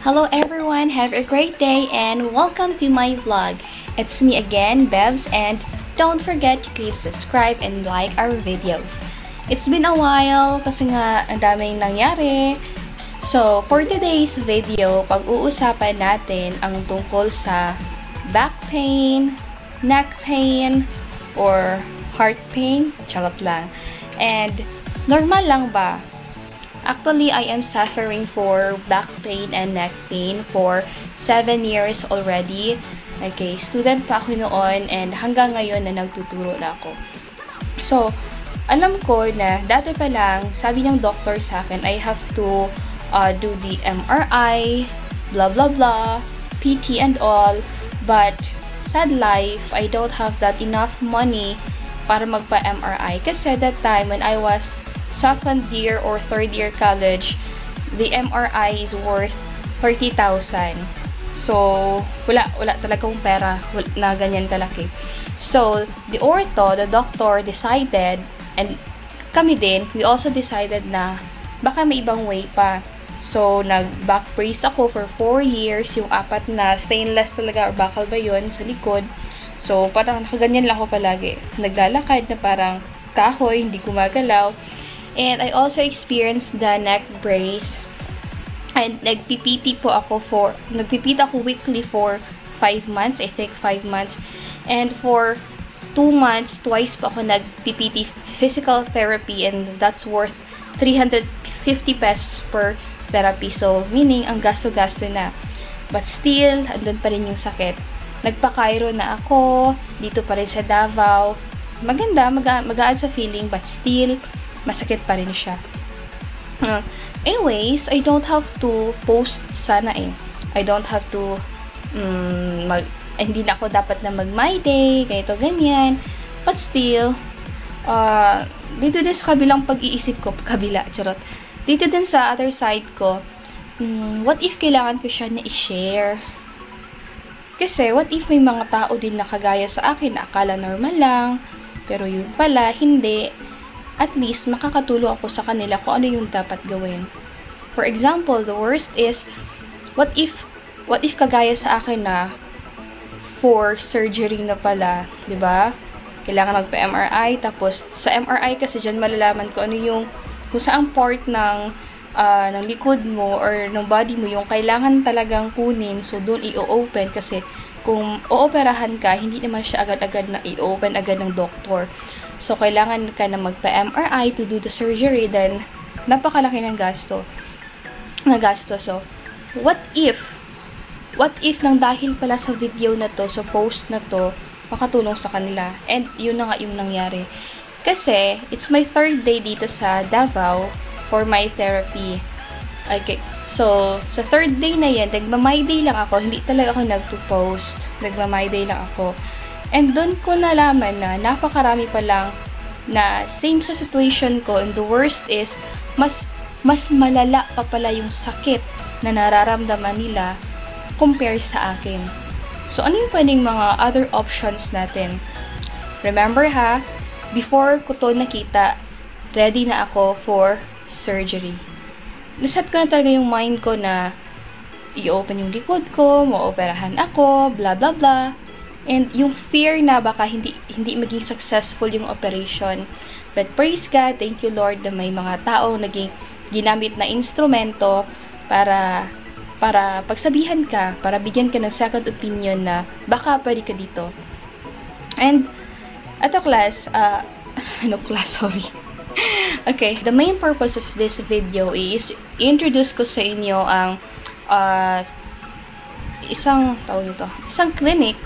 Hello everyone, have a great day and welcome to my vlog. It's me again, Bevs, and don't forget to keep subscribe and like our videos. It's been a while kasi nga ang daming nangyari. So, for today's video, pag-uusapan natin ang tungkol sa back pain, neck pain, or heart pain. Charot lang. And, normal lang ba? Actually, I am suffering for back pain and neck pain for 7 years already. Okay, student pa ako noon and hanggang ngayon na nagtuturo na ako. So, alam ko na dati pa lang, sabi ng doctor sa akin, I have to do the MRI, blah blah blah, PT and all. But, sad life, I don't have that enough money para magpa-MRI. Kasi that time when I was second year or third year college, the MRI is worth 30,000. So, wala talagang pera na ganyan kalaki. So, the doctor decided, and kami din, we also decided na baka may ibang way pa. So, nag-back brace ako for 4 years, yung 4 na stainless talaga, or bakal ba yun, sa likod. So, parang nakaganyan lang ako palagi. Naglalakad na parang kahoy, hindi gumagalaw. And I also experienced the neck brace. And nagpipiti ako weekly for 5 months. I think 5 months. And for 2 months, twice pa ako nagpipiti physical therapy. And that's worth 350 pesos per therapy. So, meaning, ang gasto-gasto na. But still, andun pa rin yung sakit. Nagpa-Cairo na ako. Dito pa rin sa Davao. Maganda, mag-add sa feeling. But still, masakit pa rin siya. Anyways, I don't have to post sana eh. I don't have to hindi na ako dapat na mag-my day, ganito, ganyan. But still, dito din sa kabilang pag-iisip ko, charot. Dito din sa other side ko, what if kailangan ko siya na i-share? Kasi, what if may mga tao din na kagaya sa akin na akala normal lang, pero yun pala, hindi. At least, makakatulong ako sa kanila kung ano yung dapat gawin. For example, the worst is, what if kagaya sa akin na, for surgery na pala, di ba? Kailangan magpa-MRI, tapos, sa MRI kasi dyan malalaman ko ano yung, kung saang part ng likod mo, or ng body mo, yung kailangan talagang kunin, so doon i-open, kasi, kung ooperahan ka, hindi naman siya agad-agad na i-open agad ng doktor. So, kailangan ka na magpa-MRI to do the surgery, then, napakalaki ng gasto. So, what if nang dahil pala sa video na to, sa post na to, makatulong sa kanila. And, yun na nga yung nangyari. Kasi, it's my 3rd day dito sa Davao for my therapy. Okay. So, sa 3rd day na yan, nagma-my day lang ako. Hindi talaga ako nagpo-post. Nagma-my day lang ako. And doon ko nalaman na napakarami pa lang na same sa situation ko. And the worst is, mas malala pa pala yung sakit na nararamdaman nila compare sa akin. So, ano yung pwedeng mga other options natin? Remember ha, before ko to nakita, ready na ako for surgery. Naset ko na talaga yung mind ko na i-open yung likod ko, maoperahan ako, blah blah blah. And yung fear na baka hindi maging successful yung operation. But praise God, thank you Lord na may mga tao naging ginamit na instrumento para pagsabihan ka, para bigyan ka ng second opinion na baka pwede ka dito. And ato class, sorry. Okay, the main purpose of this video is introduce ko sa inyo ang isang clinic.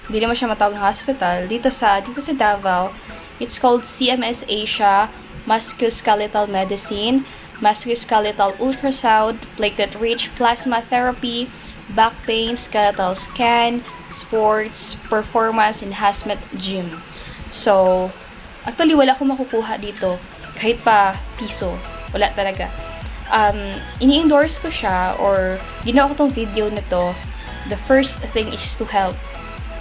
Hindi naman siya matawag na hospital. Dito sa Davao, it's called CMS Asia, Musculoskeletal Medicine, Musculoskeletal Ultrasound, Platelet-Rich Plasma Therapy, Back Pain, Skeletal Scan, Sports, Performance Enhancement Gym. So, actually, wala akong makukuha dito. Kahit pa piso. Wala talaga. Ini-endorse ko siya, or ginawa ko tong video na to. The first thing is to help.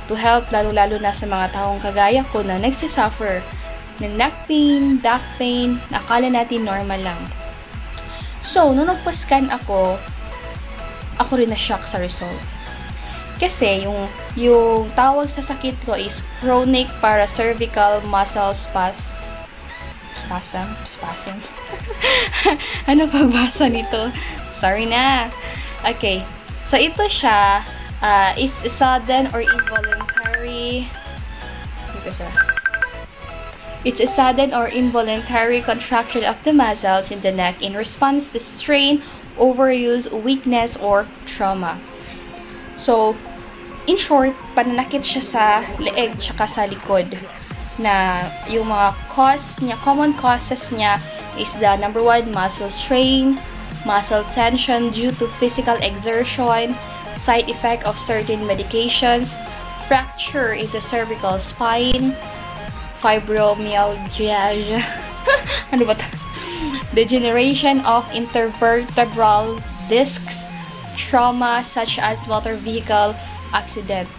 To help, lalo-lalo na sa mga taong kagaya ko na nagsisuffer ng neck pain, back pain, na akala natin normal lang. So, nung nagpa-scan ako, ako rin na-shock sa result. Kasi, yung tawag sa sakit ko is chronic paracervical muscle spasm. Ano pagbasa nito? Sorry na. Okay. So, ito siya. It's a sudden or involuntary. Ito siya. It's a sudden or involuntary contraction of the muscles in the neck in response to strain, overuse, weakness, or trauma. So, in short, pananakit siya sa leeg tsaka sa likod. Na yung mga common causes niya is the number 1, muscle strain, muscle tension due to physical exertion, side effect of certain medications, fracture in the cervical spine, fibromyalgia, ano ba ta? Degeneration of intervertebral discs, trauma such as motor vehicle accident.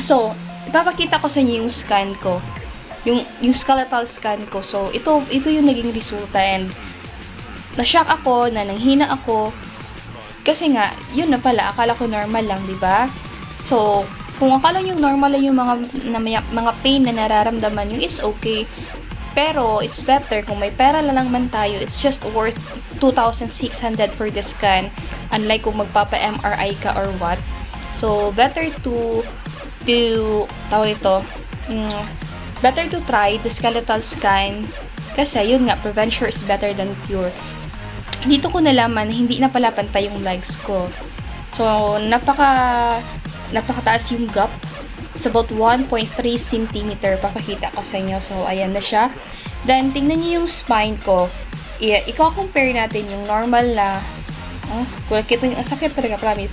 So, ipapakita ko sa inyo yung scan ko. Yung skeletal scan ko. So, ito yung naging resulta and na-shock ako, na nanghina ako. Kasi nga, yun na pala, akala ko normal lang, di ba? So, kung akala yung normal lang yung mga pain na nararamdaman nyo, it's okay. Pero, it's better kung may pera lang man tayo, it's just worth 2,600 for the scan. Unlike kung magpapa-MRI ka or what. So, better to try the skeletal scan. Kasi, yun nga, prevention is better than cure. Dito ko nalaman na hindi na pala pantay yung legs ko. So, napakataas yung gap. It's about 1.3 cm. Papakita ko sa inyo. So, ayan na siya. Then, tingnan niyo yung spine ko. I-compare natin yung normal na kita yung sakit talaga, promise.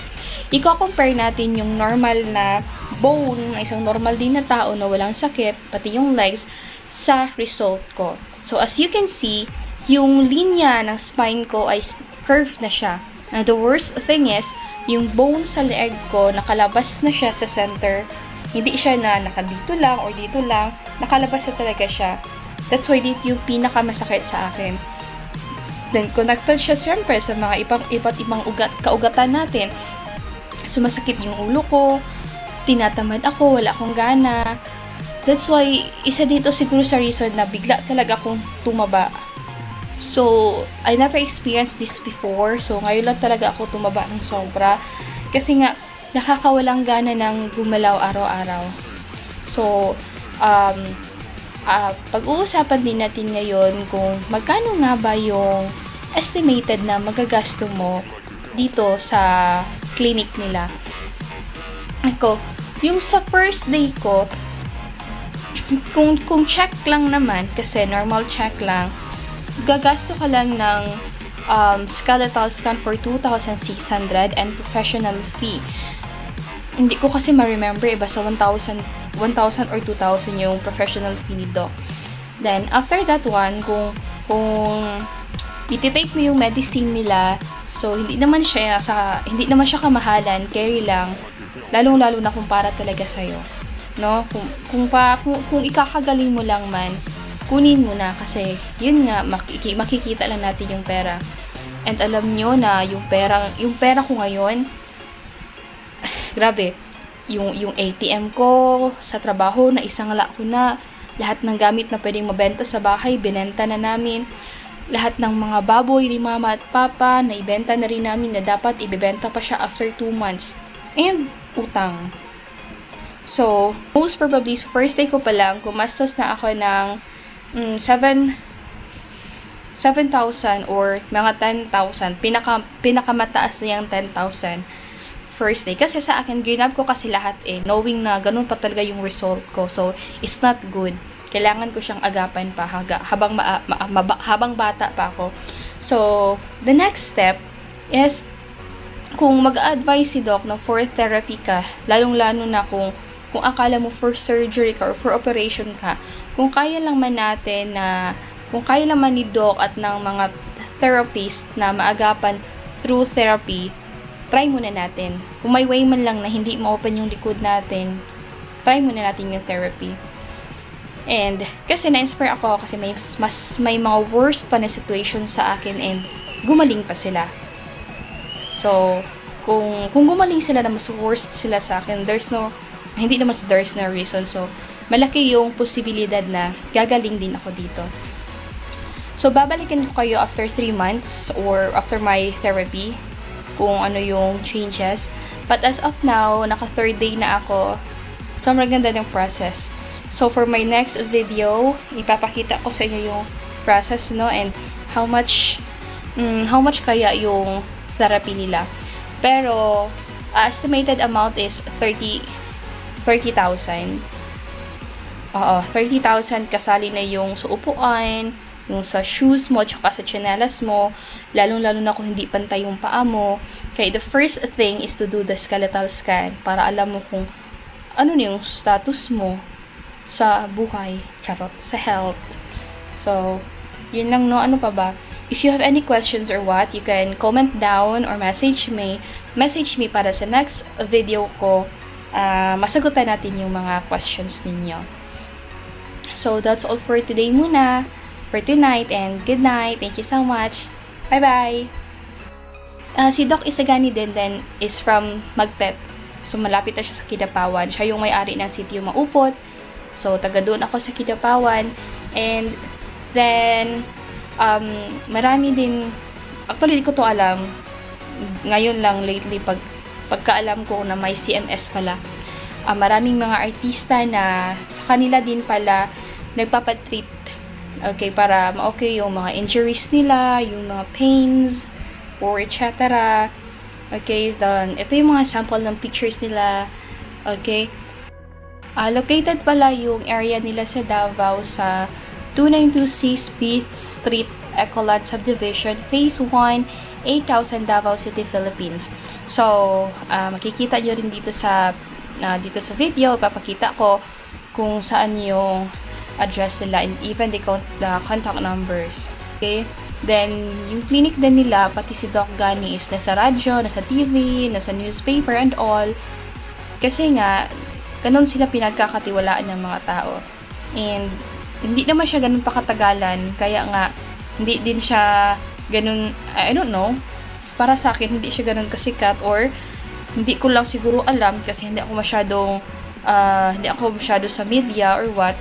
I-compare natin yung normal na bone, isang normal din na tao na walang sakit, pati yung legs, sa result ko. So, as you can see, yung linya ng spine ko ay curved na siya. And the worst thing is, yung bone sa leeg ko, nakalabas na siya sa center. Hindi siya na nakadito lang or dito lang. Nakalabas na talaga siya. That's why dito yung pinakamasakit sa akin. Then, connected siya siyempre sa mga iba't ibang kaugatan natin. Sumasakit yung ulo ko, tinatamad ako, wala akong gana. That's why, isa dito siguro sa reason na bigla talaga akong tumaba. So, I never experienced this before. So, ngayon lang talaga ako tumaba ng sobra. Kasi nga, nakakawalang gana ng gumalaw araw-araw. So, pag-uusapan din natin ngayon kung magkano nga ba yung estimated na magagasto mo dito sa clinic nila. Ako, yung sa first day ko, kung check lang naman, kasi normal check lang, gagasto ka lang ng skeletal scan for 2,600 and professional fee. Hindi ko kasi ma-remember, basta 1,000 or 2,000 yung professional fee ni doc. Then, after that one, kung iti-take mo yung medicine nila, so, hindi naman siya kamahalan, carry lang, lalong-lalo na kung para talaga sa'yo. No? Kung ikakagaling mo lang man, kunin mo na kasi yun nga, makikita lang natin yung pera. And alam nyo na yung pera ko ngayon, grabe, yung ATM ko sa trabaho, na isangla ko na, lahat ng gamit na pwedeng mabenta sa bahay, binenta na namin. Lahat ng mga baboy ni mama at papa, na ibenta na rin namin, na dapat ibebenta pa siya after 2 months. And utang. So, most probably, first day ko pa lang, gumastos na ako ng 7,000 or mga 10,000. Pinakamataas na yung 10,000 first day. Kasi sa akin, ginab ko kasi lahat knowing na ganun pa talaga yung result ko. So, it's not good. Kailangan ko siyang agapan pa habang bata pa ako. So, the next step is kung mag-advise si doc na for therapy ka, lalong-lalo na kung akala mo for surgery ka or for operation ka, kung kaya lang man ni doc at ng mga therapist na maagapan through therapy, try muna natin. Kung may way man lang na hindi ma-open yung likod natin, try muna natin yung therapy. And, kasi na-inspire ako kasi may mga worst pa na situation sa akin and gumaling pa sila. So, kung gumaling sila na mas worst sila sa akin, hindi naman there's no reason. So, malaki yung posibilidad na gagaling din ako dito. So, babalikan ko kayo after 3 months or after my therapy kung ano yung changes. But as of now, naka 3rd day na ako. Sobrang ganda ng process. So, for my next video, ipapakita ko sa inyo yung process, no? And how much kaya yung therapy nila. Pero, estimated amount is 30,000. Oo, 30,000 kasali na yung sa upuan, yung sa shoes mo, tsaka sa tsinelas mo, lalong-lalo na kung hindi pantay yung paa mo. Okay, the first thing is to do the skeletal scan para alam mo kung ano na yung status mo sa buhay, charot, sa health. So, yun lang, no? Ano pa ba? If you have any questions or what, you can comment down or message me para sa next video ko, masagutan natin yung mga questions ninyo. So, that's all for today muna. For tonight, and good night. Thank you so much. Bye-bye! Si Doc Isagani din is from Magpet. So, malapit na siya sa Kidapawan. Siya yung may-ari ng sitio Maupot. So, taga doon ako sa Kidapawan. And then, marami din, actually, di ko to alam. Ngayon lang, lately, pagkaalam ko na may CMS pala. Maraming mga artista na sa kanila din pala nagpapatreat. Okay, para ma-okay yung mga injuries nila, yung mga pains, or etc. Okay, then, ito yung mga sample ng pictures nila. Okay. Located pala yung area nila sa Davao sa 292 Speed Street, Ecolat Subdivision, Phase 1, 8,000 Davao City, Philippines. So, makikita nyo rin dito sa video, papakita ko kung saan yung address nila and even the contact numbers. Okay? Then, yung clinic din nila, pati si Doc Gani is nasa radyo, nasa TV, nasa newspaper and all. Kasi nga, ganun sila pinagkakatiwalaan ng mga tao. And, hindi naman siya ganun pakatagalan. Kaya nga, hindi din siya ganun, I don't know, para sa akin, hindi siya ganun kasikat or hindi ko lang siguro alam kasi hindi ako masyado sa media or what.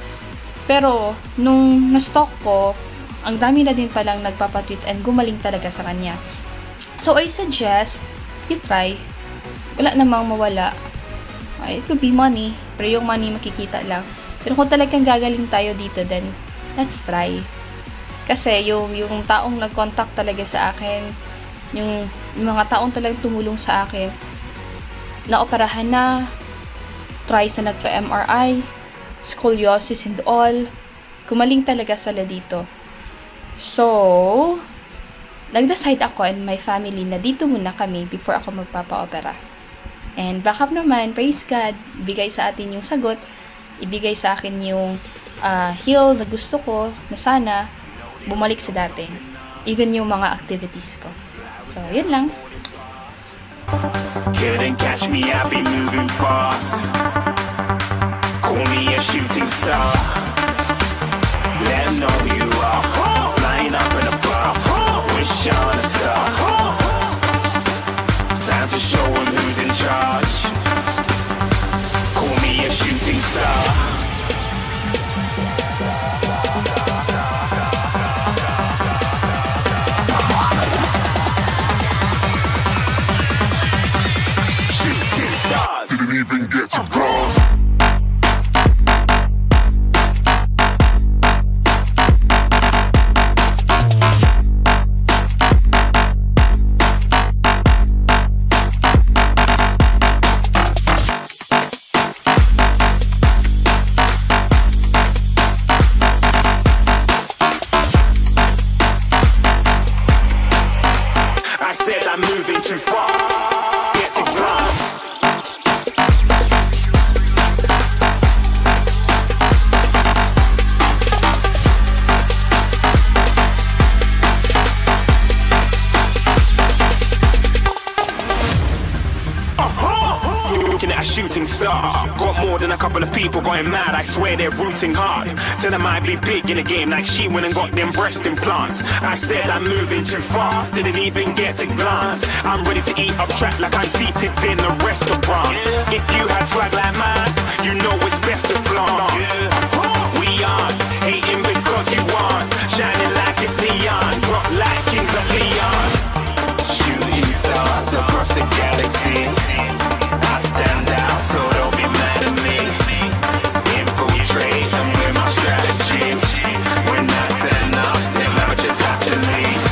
Pero, nung na-stalk ko, ang dami na din palang nagpapatweet and gumaling talaga sa kanya. So, I suggest, you try. Wala namang mawala. It could be money. Pero yung money makikita lang. Pero kung talagang gagaling tayo dito, then, let's try. Kasi, yung taong nag-contact talaga sa akin, yung mga taong talagang tumulong sa akin, naoperahan na, try sa nagpa-MRI, scoliosis and all. Gumaling talaga sila dito. So, nag-decide ako and my family na dito muna kami before ako magpapa-opera. And backup naman, praise God, ibigay sa atin yung sagot, ibigay sa akin yung heal na gusto ko, na sana bumalik sa dati. Even yung mga activities ko. So, yun lang. Couldn't catch me, I'll be moving fast. Call me a shooting star. Let 'em know who you are. Flying up in a bar. Wish on a star. Time to show 'em who's in charge. Call me a shooting star. Shooting stars. Didn't even get to bronze. I'm moving too far. Get to glass. Looking at a shooting star. Got more than a couple of people going mad, I swear they're rooting hard. Tell them I'd be big in the game like she went and got them breast implants. I said I'm moving too fast, didn't even get a glance. I'm ready to eat up track like I'm seated in a restaurant. If you had swag like mine, you know it's best to flaunt. We aren't hating because you aren't shining like it's neon, rock like kings of Leon. Shooting stars across the galaxy, I stand out, so don't be mad at me. Infiltrate, I'm with my strategy. When I turn up, then amateurs have to leave.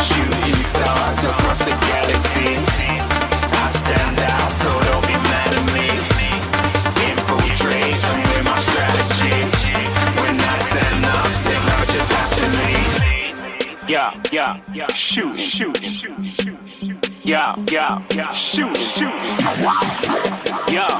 Shooting stars across the galaxy, I stand out, so don't be mad at me. Infiltrate, I'm with my strategy. When I turn up, then amateurs have to leave. Yeah, shooting. Yeah, shooting. Yeah, shooting. Yeah,